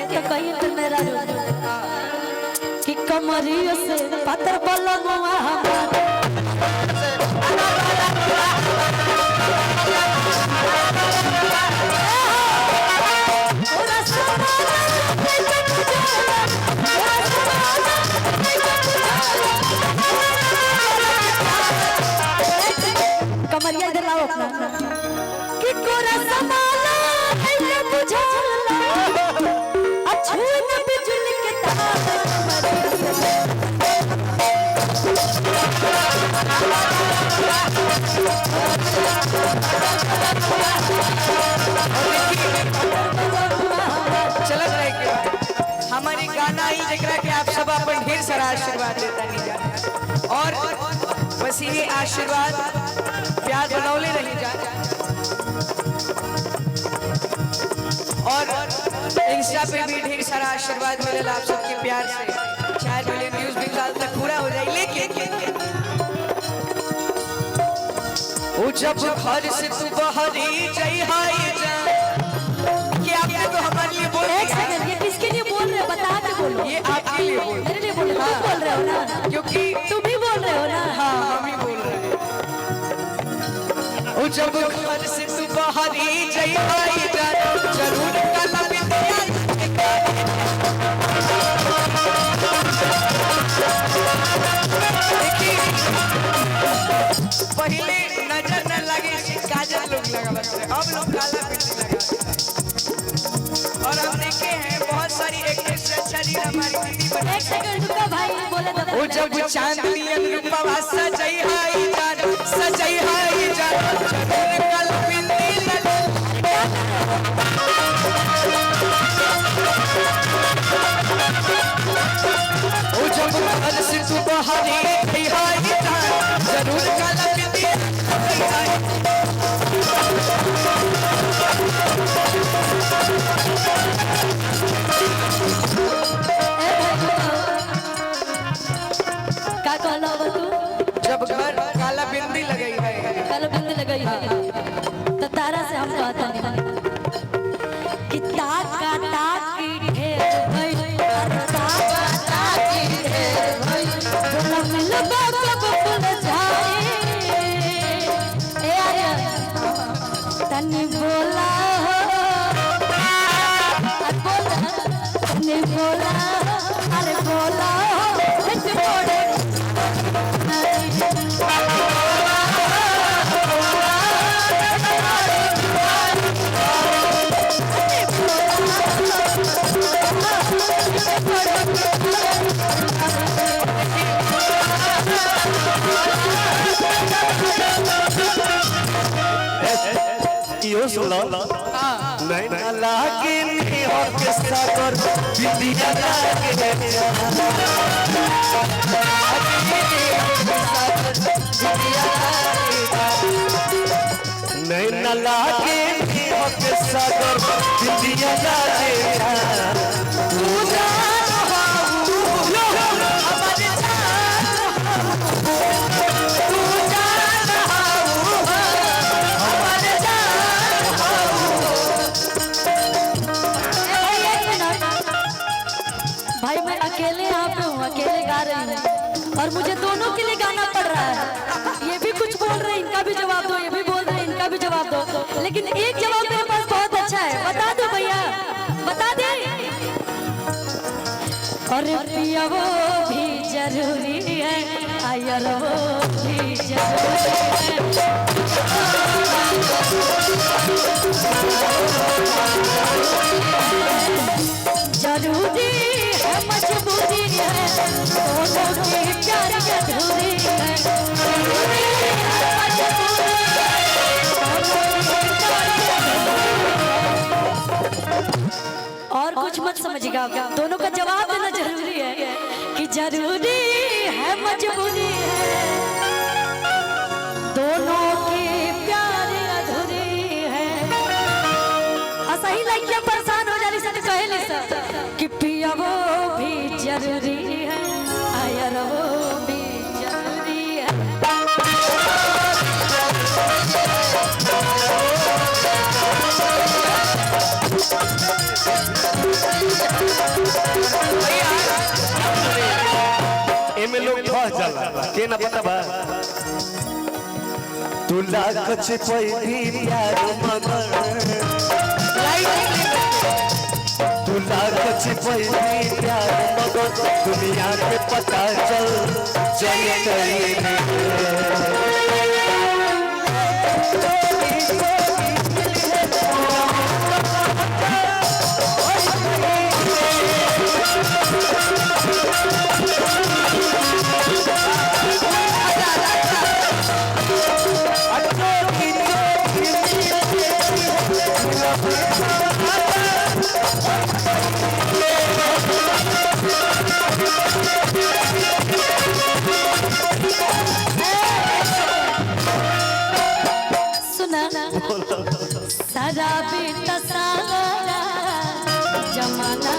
तो कहीं तो मेरा कि कमरियों से पत्थर बलनुआ कमरिया इधर लाओ अपना कि कोरा समाला है ये बुझाला अछून बिजली के तार चलत रहे के हमारी गाना ही जकरा के आप सब अपन ढेर सारा आशीर्वाद देता नहीं जा और बस ये आशीर्वाद प्यार बनौले रही जा और इंस्टा पे भी ढेर सारा आशीर्वाद मिलेला आप सबके प्यार से 4 मिलियन व्यूज भी साल तक पूरा हो जाए लेकिन वो जब घर से तू बहरी जाई हाय जा कि आपने तो हमारे लिए बोल एक सेकंड ये किसके लिए बोल रहे हो बता के बोलो ये आपके लिए बोल मेरे लिए बोल तुम बोल रहे हो ना क्योंकि तुम भी बोल रहे हो ना हाँ हम ही बोल रहे हैं वो जब घर से तू बहरी जाई हाय जा जरूर काला बिंदिया पहले नजर न लगे काजल लोग लगा लगते अब लोग काला बिंदी लगा और हम देखे हैं बहुत सारी एक्ट्रेस से अच्छा रील हमारी दीदी बनी एक सेकंड रुको भाई बोले तो वो जब चांदनी अनुपमा सजई हाय जान सजई हाय जान जरूर काला बिंदी लगा वो जब घर से तू बहरी गई हाय जान जरूर काला बिंदी का कहला हो तू जब घर काला बिंदी लगाई है काला बिंदी लगाई है तो तारा से हम कहते हैं कि ताका ताकी ढेर भई ताका ताकी ढेर भई बोला मिलबा कब फूल जाए ए आर्या तन्नी बोला हो तन्नी बोला अरे बोला हो हिट मोड़े यो सुनो नहीं लागे नहीं हो के सागर बिंदिया लागे नहीं न लागे नहीं हो के सागर बिंदिया लागे तू जान भाई मैं अकेले यहाँ पे हूँ अकेले गा रही हूँ और मुझे दोनों के लिए गाना पड़ रहा है ये भी कुछ बोल रहे हैं इनका भी जवाब दो ये भी बोल रहे हैं इनका भी जवाब दो लेकिन एक जवाब मेरे पास बहुत अच्छा है बता दो भैया बता दे और पिया वो भी जरूरी है आयर वो भी जरूरी है जरूरी है मजबूरी है दोनों की प्यार अधूरी है और कुछ मत समझिएगा दोनों का जवाब देना जरूरी है कि जरूरी है मजबूरी है दोनों की प्यार अधूरी है ऐसा ही लड़कियां परेशान हो जानी से कहे कि पिया वो भी जरूरी है आयर वो भी जरूरी है एमे लोग फंस जाला के ना पता बा तू लाख छिपैली प्यार मगर तू लाख छिपैली प्यार मगर दुनिया के पता चल जाए सुना सारा बेटा सारा जमाना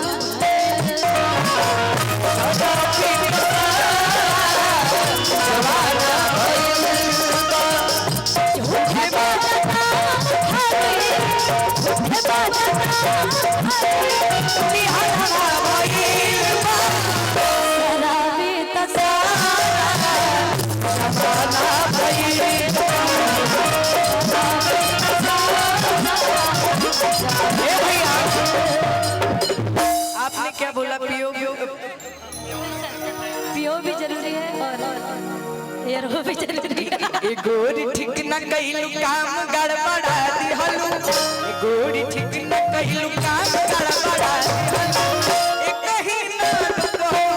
आपने क्या बोला? पियो पियो भी जरूरी है और एयरो भी जरूरी है। ए गोरी ठीक न कइलू काम गड़बड़ा दिहलू ए गोरी ठीक न कइलू काम गड़बड़ा दिहलू ए कहीं ना कहो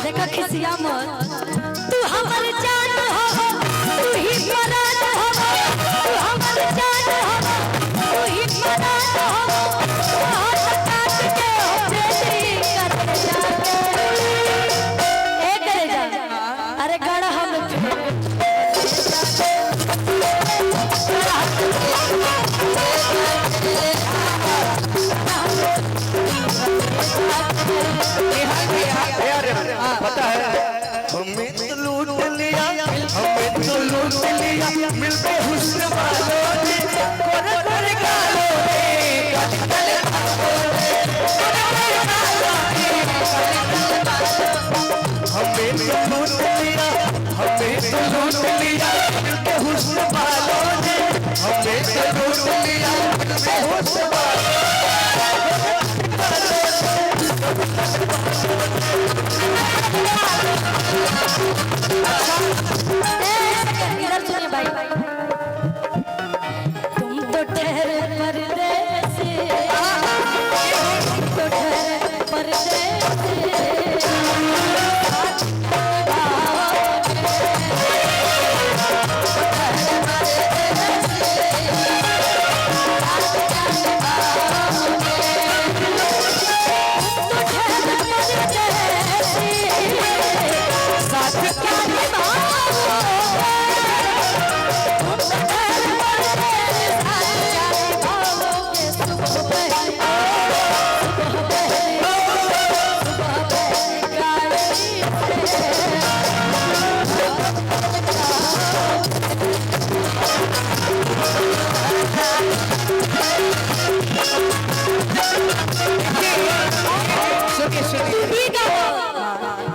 देखा खिसिया मत तू हमर जान हो तू ही परान हो तू हमर जान हो तू ही परान हो हाथ काट के हो बेटी कर जा ए करे जा अरे गड़ हम पता है हमें तो लूट लिया मिलते हुस्न वालों ने कर गालों ने हमें तो लूट लिया मिलते हुस्न वालों ने हमें तो लूट लिया मिलते हुस्न वालों इधर सुनिए भाई तुम तो ठहरे परदेसी तुम तो ठहरे परदेसी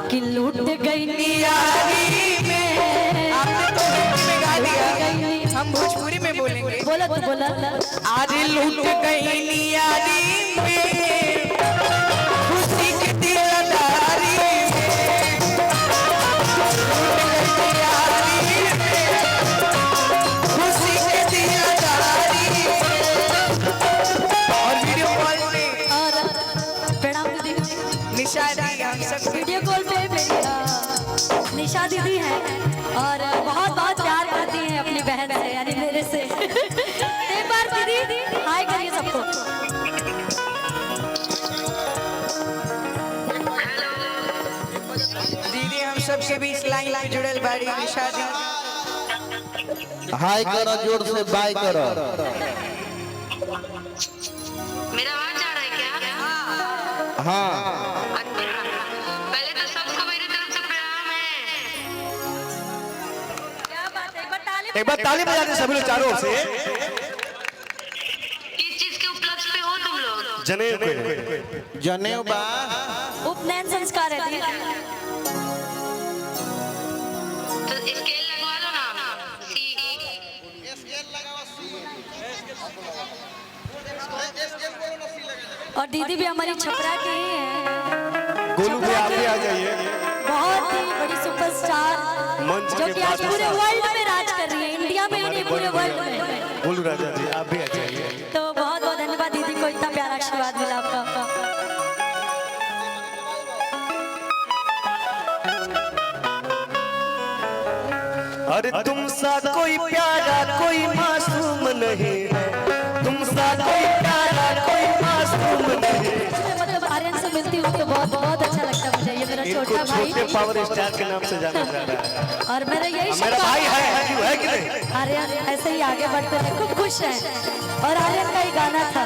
कि लूट गई यारी में आपने तो हिंदी में गा दिया हम भोजपुरी में बोलेंगे। बोला तो बोला आज लूट गई यारी में खुशी की दिलदारी में लूट गई यारी में खुशी की दिलदारी और वीडियो कॉल में और प्रणाम दीदी निशा दी हम सब वीडियो कॉल पे मेरी निशा दीदी है और बहुत बहुत प्यार करती हैं अपनी बहन से यानी मेरे से। एक बार दीदी हाय करिए सबको। दीदी हम सबसे बीच लाइन में जुड़ल बाड़ी निशा दी। हाय करो जोर से बाय करो। मेरा आवाज आ रहा है क्या? हाँ पहले तो सबको मेरी तरफ से प्यार एक बार ताली बजा दे सभी लोग चारों ओर से। किस चीज के उपलक्ष्य पे हो तुम लोग? जनेऊ पे। जनेऊ बा उपनयन संस्कार है दीदी। तो स्केल लगवा लो ना। सी और दीदी भी हमारी छपरा की ही है। गोलू भी आप भी आ जाइए। बहुत ही बड़ी सुपरस्टार मंच जो के कि आज पास पूरे वर्ल्ड में राज कर रही है, इंडिया में ही नहीं पूरे वर्ल्ड में। गोलू राजा जी आप भी आ जाइए। तो बहुत बहुत धन्यवाद दीदी को, इतना प्यारा आशीर्वाद मिला आपका। अरे तुम सा कोई प्यारा कोई मासूम नहीं है, तुम सा कोई प्यारा कोई मासूम नहीं है। मतलब आर्यन से मिलती हूँ तो बहुत बहुत अच्छा लगता है मुझे। ये मेरा इनको छोटा भाई छोटे पावर स्टार के नाम से जाना जा रहा है। और मेरा यही मेरा भाई है कि नहीं? आर्यन ऐसे ही आगे बढ़ते रहे, खूब खुश है। और आर्यन का ही गाना था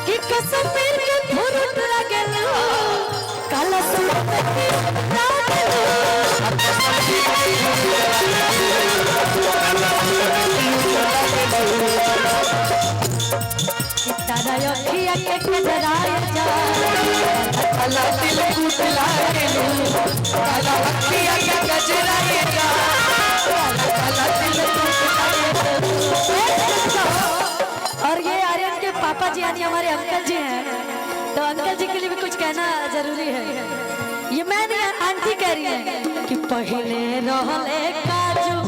कि कश्मीर के फुरुट लगल काला सूट के लागल तारा अखिया के कजराए जा काला दिल कुटलाए लो काला अखिया के कजराए जा काला दिल कुटलाए लो। और ये आर्यन के पापा जी यानी हमारे अंकल जी हैं, तो अंकल जी के लिए भी कुछ कहना जरूरी है। ये मैं नहीं, आंटी कह रही है कि पहले रहले काजू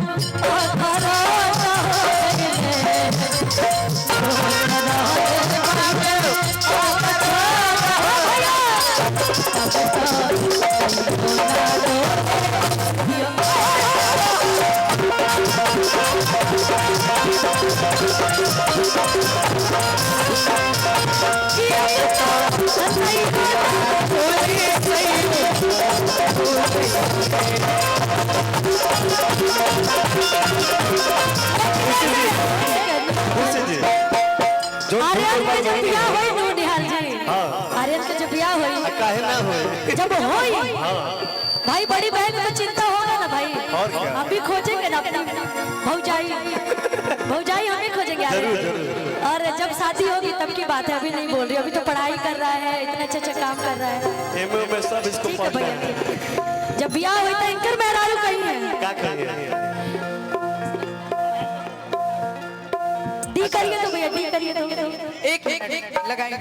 आर्यन के जब बियाह होई नु निहाल जी, आर्यन के जब बियाह होई काहे ना होए? जब होई भाई बड़ी बहन में चिंता होगा ना भाई। और क्या? हम भी खोजेंगे ना अपनी भौजाई, भौजाई हम भी खोजेंगे आर्यन। और जब शादी होगी तब की बात है, अभी नहीं बोल रही, अभी तो पढ़ाई कर रहा है, इतने अच्छे अच्छे काम कर रहा है। एमए में सब इसको ठीक है पढ़ना भैया, है। जब बियाह हुई तो इनकर मेहरारू कहीं है क्या कहेंगे? दी करिए तो भैया, दी करिए तो। एक लगाएंगे